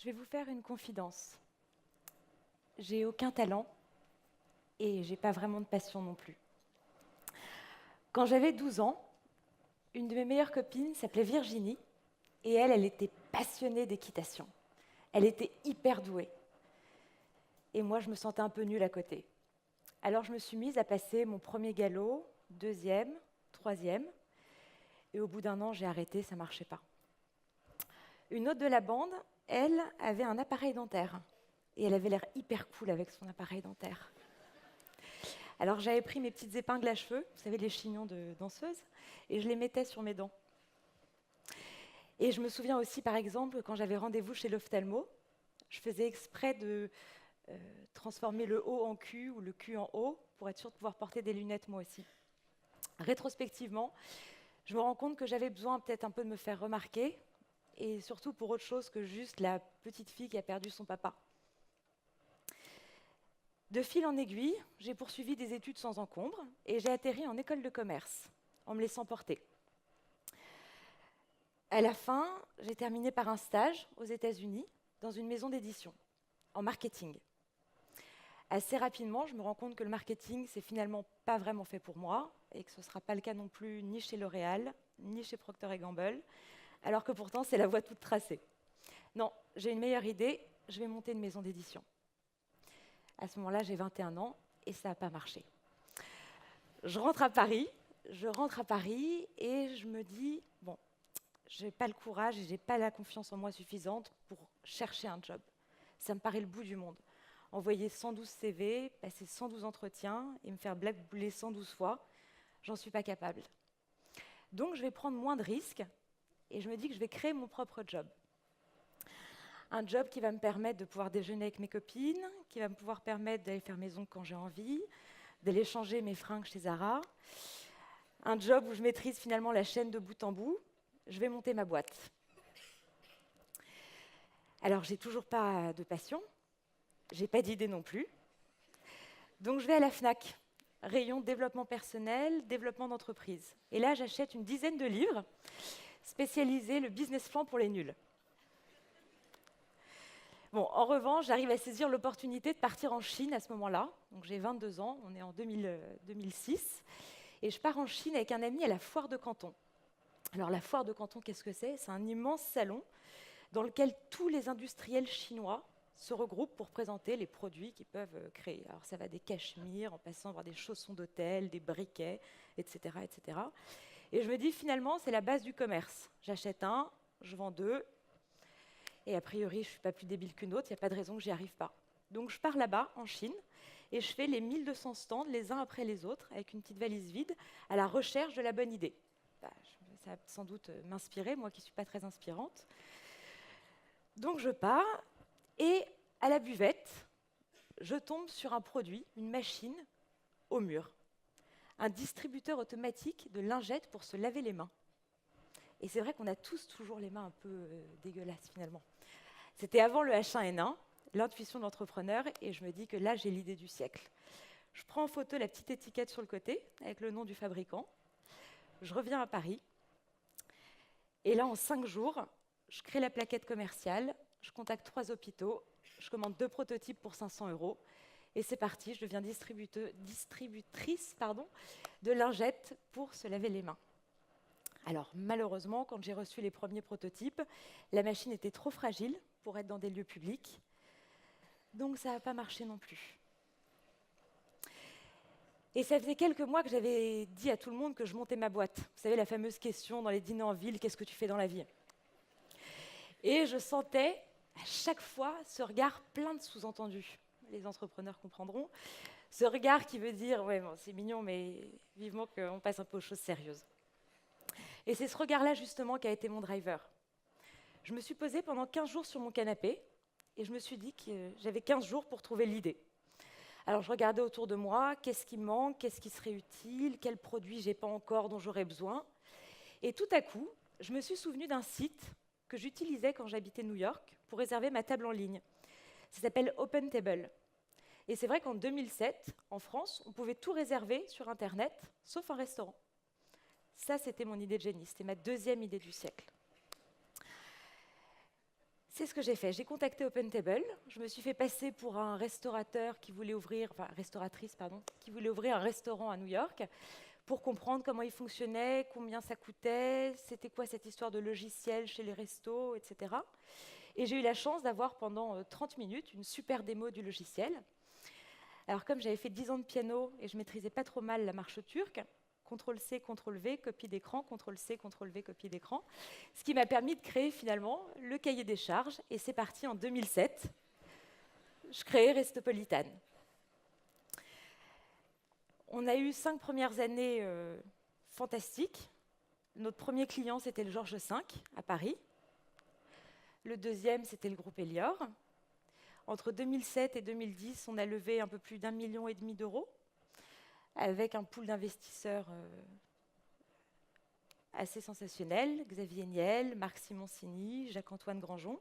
Je vais vous faire une confidence. J'ai aucun talent et j'ai pas vraiment de passion non plus. Quand j'avais 12 ans, une de mes meilleures copines s'appelait Virginie et elle était passionnée d'équitation. Elle était hyper douée. Et moi, je me sentais un peu nulle à côté. Alors je me suis mise à passer mon premier galop, deuxième, troisième, et au bout d'un an, j'ai arrêté, ça marchait pas. Une autre de la bande, elle, avait un appareil dentaire. Et elle avait l'air hyper cool avec son appareil dentaire. Alors j'avais pris mes petites épingles à cheveux, vous savez, les chignons de danseuse, et je les mettais sur mes dents. Et je me souviens aussi, par exemple, quand j'avais rendez-vous chez l'ophtalmo, je faisais exprès de transformer le O en Q ou le Q en O pour être sûre de pouvoir porter des lunettes moi aussi. Rétrospectivement, je me rends compte que j'avais besoin peut-être un peu de me faire remarquer, et surtout pour autre chose que juste la petite fille qui a perdu son papa. De fil en aiguille, j'ai poursuivi des études sans encombre et j'ai atterri en école de commerce, en me laissant porter. À la fin, j'ai terminé par un stage aux États-Unis, dans une maison d'édition, en marketing. Assez rapidement, je me rends compte que le marketing, c'est finalement pas vraiment fait pour moi, et que ce ne sera pas le cas non plus ni chez L'Oréal, ni chez Procter & Gamble, alors que pourtant, c'est la voie toute tracée. Non, j'ai une meilleure idée, je vais monter une maison d'édition. À ce moment-là, j'ai 21 ans, et ça n'a pas marché. Je rentre à Paris et je me dis, bon, je n'ai pas le courage et je n'ai pas la confiance en moi suffisante pour chercher un job. Ça me paraît le bout du monde. Envoyer 112 CV, passer 112 entretiens et me faire blackbouler 112 fois, j'en suis pas capable. Donc je vais prendre moins de risques et je me dis que je vais créer mon propre job. Un job qui va me permettre de pouvoir déjeuner avec mes copines, qui va me pouvoir permettre d'aller faire mes ongles quand j'ai envie, d'aller changer mes fringues chez Zara. Un job où je maîtrise finalement la chaîne de bout en bout. Je vais monter ma boîte. Alors, j'ai toujours pas de passion, j'ai pas d'idée non plus. Donc, je vais à la Fnac, rayon développement personnel, développement d'entreprise. Et là, j'achète une dizaine de livres spécialisés le business plan pour les nuls. Bon, en revanche, j'arrive à saisir l'opportunité de partir en Chine à ce moment-là. Donc, j'ai 22 ans, on est en 2006. Et je pars en Chine avec un ami à la foire de Canton. Alors la foire de Canton, qu'est-ce que c'est? C'est un immense salon dans lequel tous les industriels chinois se regroupent pour présenter les produits qu'ils peuvent créer. Alors ça va des cachemires, en passant par des chaussons d'hôtel, des briquets, etc., etc. Et je me dis finalement, c'est la base du commerce. J'achète un, je vends deux, et a priori, je ne suis pas plus débile qu'une autre, il n'y a pas de raison que j'y arrive pas. Donc je pars là-bas, en Chine, et je fais les 1200 stands, les uns après les autres, avec une petite valise vide, à la recherche de la bonne idée. Ça va sans doute m'inspirer, moi qui ne suis pas très inspirante. Donc je pars, et à la buvette, je tombe sur un produit, une machine, au mur. Un distributeur automatique de lingettes pour se laver les mains. Et c'est vrai qu'on a tous toujours les mains un peu dégueulasses finalement. C'était avant le H1N1, l'intuition de l'entrepreneur, et je me dis que là, j'ai l'idée du siècle. Je prends en photo la petite étiquette sur le côté, avec le nom du fabricant. Je reviens à Paris. Et là, en 5 jours, je crée la plaquette commerciale, je contacte 3 hôpitaux, je commande 2 prototypes pour 500 €, et c'est parti, je deviens distributrice de lingettes pour se laver les mains. Alors, malheureusement, quand j'ai reçu les premiers prototypes, la machine était trop fragile pour être dans des lieux publics, donc ça n'a pas marché non plus. Et ça faisait quelques mois que j'avais dit à tout le monde que je montais ma boîte. Vous savez, la fameuse question dans les dîners en ville, qu'est-ce que tu fais dans la vie? Et je sentais à chaque fois ce regard plein de sous-entendus. Les entrepreneurs comprendront. Ce regard qui veut dire, ouais, bon, c'est mignon, mais vivement qu'on passe un peu aux choses sérieuses. Et c'est ce regard-là, justement, qui a été mon driver. Je me suis posée pendant 15 jours sur mon canapé et je me suis dit que j'avais 15 jours pour trouver l'idée. Alors, je regardais autour de moi, qu'est-ce qui me manque, qu'est-ce qui serait utile, quel produit j'ai pas encore dont j'aurais besoin. Et tout à coup, je me suis souvenue d'un site que j'utilisais quand j'habitais New York pour réserver ma table en ligne. Ça s'appelle OpenTable. Et c'est vrai qu'en 2007, en France, on pouvait tout réserver sur Internet, sauf un restaurant. Ça, c'était mon idée de génie. C'était ma deuxième idée du siècle. C'est ce que j'ai fait. J'ai contacté OpenTable. Je me suis fait passer pour un restaurateur qui voulait ouvrir, enfin restauratrice, pardon, qui voulait ouvrir un restaurant à New York pour comprendre comment il fonctionnait, combien ça coûtait, c'était quoi cette histoire de logiciel chez les restos, etc. Et j'ai eu la chance d'avoir pendant 30 minutes une super démo du logiciel. Alors comme j'avais fait 10 ans de piano et je maîtrisais pas trop mal la marche turque, CTRL-C, CTRL-V, copie d'écran, CTRL-C, CTRL-V, copie d'écran, ce qui m'a permis de créer finalement le cahier des charges, et c'est parti en 2007. Je créais Restopolitan. On a eu 5 premières années fantastiques. Notre premier client, c'était le Georges V à Paris. Le deuxième, c'était le groupe Elior. Entre 2007 et 2010, on a levé un peu plus d'1,5 million d'euros, avec un pool d'investisseurs assez sensationnel, Xavier Niel, Marc Simoncini, Jacques-Antoine Granjon.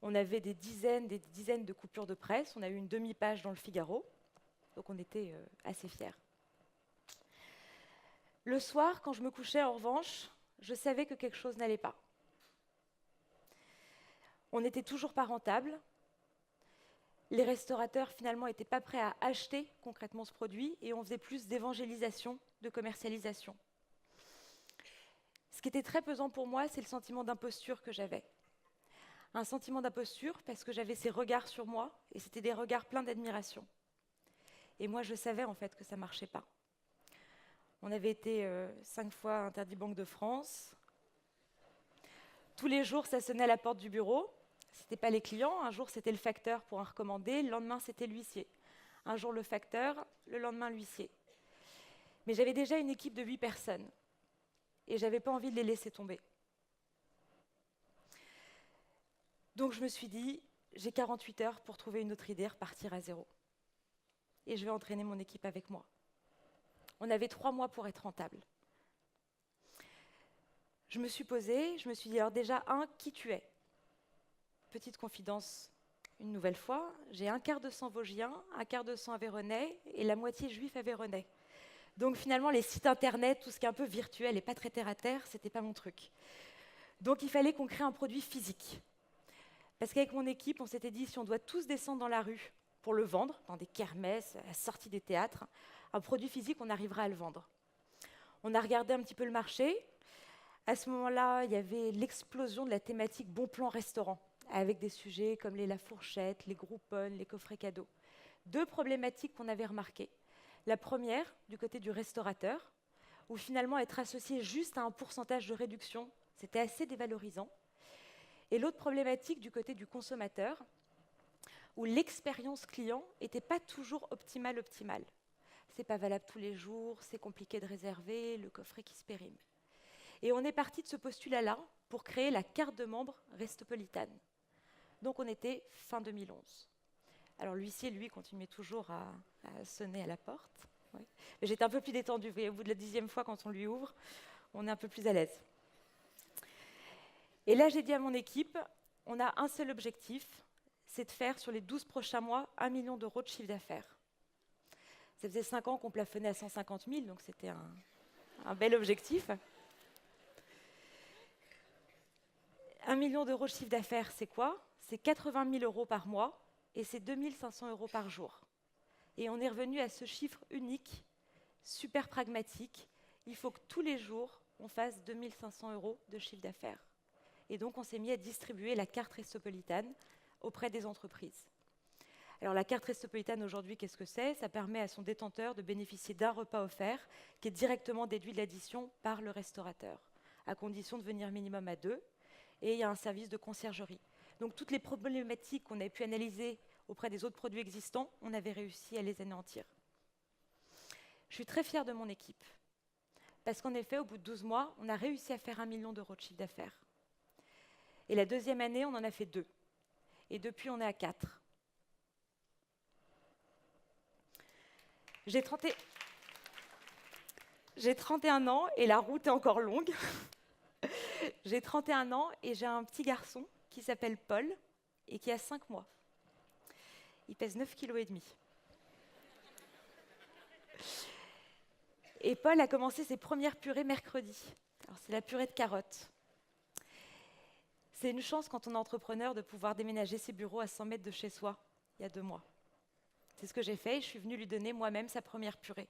On avait des dizaines de coupures de presse, on a eu une demi-page dans le Figaro, donc on était assez fiers. Le soir, quand je me couchais, en revanche, je savais que quelque chose n'allait pas. On n'était toujours pas rentable. Les restaurateurs, finalement, n'étaient pas prêts à acheter concrètement ce produit et on faisait plus d'évangélisation, de commercialisation. Ce qui était très pesant pour moi, c'est le sentiment d'imposture que j'avais. Un sentiment d'imposture parce que j'avais ces regards sur moi et c'était des regards pleins d'admiration. Et moi, je savais en fait que ça ne marchait pas. On avait été 5 fois interdit Banque de France. Tous les jours, ça sonnait à la porte du bureau. Ce n'était pas les clients. Un jour, c'était le facteur pour un recommandé. Le lendemain, c'était l'huissier. Un jour, le facteur. Le lendemain, l'huissier. Mais j'avais déjà une équipe de 8 personnes. Et je n'avais pas envie de les laisser tomber. Donc, je me suis dit, j'ai 48 heures pour trouver une autre idée, repartir à zéro. Et je vais entraîner mon équipe avec moi. On avait 3 mois pour être rentable. Je me suis posée, je me suis dit, alors déjà, qui tu es? Petite confidence, une nouvelle fois, j'ai un quart de sang vosgien, un quart de sang aveyronais et la moitié juif aveyronais. Donc finalement, les sites internet, tout ce qui est un peu virtuel et pas très terre-à-terre, c'était pas mon truc. Donc il fallait qu'on crée un produit physique. Parce qu'avec mon équipe, on s'était dit, si on doit tous descendre dans la rue pour le vendre, dans des kermesses, à la sortie des théâtres, un produit physique, on arrivera à le vendre. On a regardé un petit peu le marché. À ce moment-là, il y avait l'explosion de la thématique bon plan restaurant, avec des sujets comme les La Fourchette, les Groupon, les coffrets cadeaux. 2 problématiques qu'on avait remarquées. La première, du côté du restaurateur, où finalement être associé juste à un pourcentage de réduction, c'était assez dévalorisant. Et l'autre problématique du côté du consommateur, où l'expérience client n'était pas toujours optimale. C'est pas valable tous les jours, c'est compliqué de réserver, le coffret qui se périme. Et on est parti de ce postulat-là pour créer la carte de membre Restopolitan. Donc on était fin 2011. Alors l'huissier, lui, continuait toujours à sonner à la porte. Ouais. Mais j'étais un peu plus détendue. Vous voyez, au bout de la 10e fois, quand on lui ouvre, on est un peu plus à l'aise. Et là, j'ai dit à mon équipe, on a un seul objectif, c'est de faire sur les 12 prochains mois 1 million d'euros de chiffre d'affaires. Ça faisait 5 ans qu'on plafonnait à 150 000, donc c'était un bel objectif. 1 million d'euros de chiffre d'affaires, c'est quoi? C'est 80 000 euros par mois et c'est 2 500 euros par jour. Et on est revenu à ce chiffre unique, super pragmatique. Il faut que tous les jours, on fasse 2 500 euros de chiffre d'affaires. Et donc, on s'est mis à distribuer la carte Restopolitan auprès des entreprises. Alors, la carte Restopolitan, aujourd'hui, qu'est-ce que c'est? Ça permet à son détenteur de bénéficier d'un repas offert qui est directement déduit de l'addition par le restaurateur, à condition de venir minimum à 2. Et il y a un service de conciergerie. Donc, toutes les problématiques qu'on a pu analyser auprès des autres produits existants, on avait réussi à les anéantir. Je suis très fière de mon équipe. Parce qu'en effet, au bout de 12 mois, on a réussi à faire 1 million d'euros de chiffre d'affaires. Et la deuxième année, on en a fait 2. Et depuis, on est à 4. J'ai 31 ans et la route est encore longue. J'ai 31 ans et j'ai un petit garçon qui s'appelle Paul et qui a 5 mois. Il pèse 9,5 kg. Et Paul a commencé ses premières purées mercredi. Alors, c'est la purée de carottes. C'est une chance quand on est entrepreneur de pouvoir déménager ses bureaux à 100 mètres de chez soi, il y a 2 mois. C'est ce que j'ai fait et je suis venue lui donner moi-même sa première purée.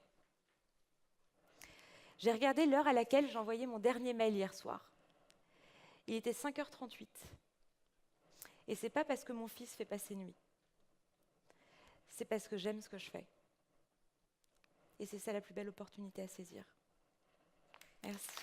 J'ai regardé l'heure à laquelle j'ai envoyé mon dernier mail hier soir. Il était 5h38. Et c'est pas parce que mon fils fait passer nuit. C'est parce que j'aime ce que je fais. Et c'est ça la plus belle opportunité à saisir. Merci.